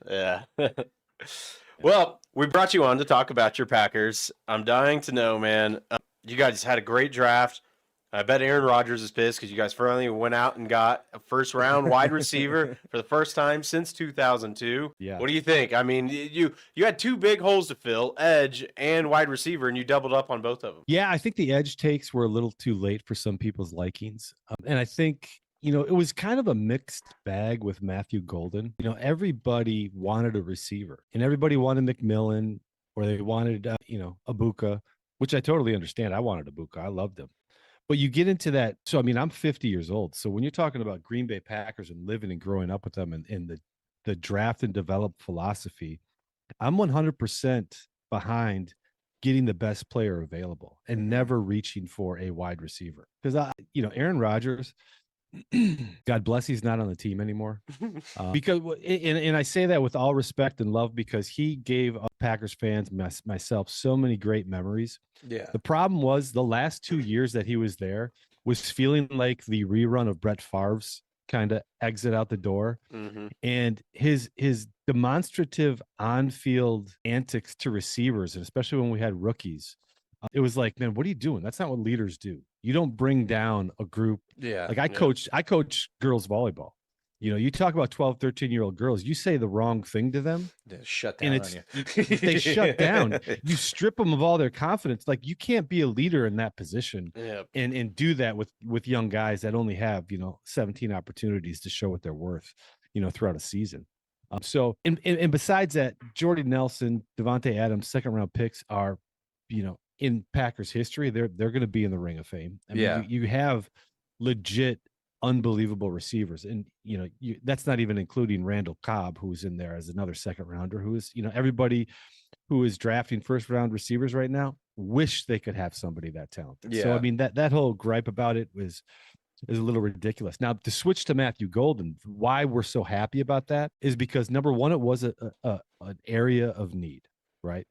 Yeah. Well, we brought you on to talk about your Packers. I'm dying to know, man. You guys had a great draft. I bet Aaron Rodgers is pissed because you guys finally went out and got a first round wide receiver for the first time since 2002. Yeah. What do you think? I mean, you had two big holes to fill, edge and wide receiver, and you doubled up on both of them. Yeah, I think the edge takes were a little too late for some people's likings. And I think, it was kind of a mixed bag with Matthew Golden. Everybody wanted a receiver and everybody wanted McMillan or they wanted, Abuka, which I totally understand. I wanted Abuka. I loved him. But you get into that. So, I mean, I'm 50 years old. So when you're talking about Green Bay Packers and living and growing up with them and in the draft and develop philosophy, I'm 100% behind getting the best player available and never reaching for a wide receiver. Because Aaron Rodgers, God bless, he's not on the team anymore. Because and I say that with all respect and love because he gave Packers fans, myself, so many great memories. Yeah. The problem was the last 2 years that he was there was feeling like the rerun of Brett Favre's kind of exit out the door. Mm-hmm. And his demonstrative on-field antics to receivers, and especially when we had rookies, it was like, man, what are you doing? That's not what leaders do. You don't bring down a group. Yeah. Like I coach girls volleyball. You talk about 12, 13-year-old girls, you say the wrong thing to them. They shut down and on you. They shut down. You strip them of all their confidence. Like you can't be a leader in that position and do that with young guys that only have, 17 opportunities to show what they're worth, throughout a season. So besides that, Jordy Nelson, Devontae Adams, second round picks are, in Packers history, they're going to be in the Ring of Fame. I mean, you have legit unbelievable receivers, and that's not even including Randall Cobb, who's in there as another second rounder, who is, everybody who is drafting first round receivers right now wish they could have somebody that talented. So I mean that whole gripe about it is a little ridiculous. Now to switch to Matthew Golden, why we're so happy about that is because number one, it was an area of need, right?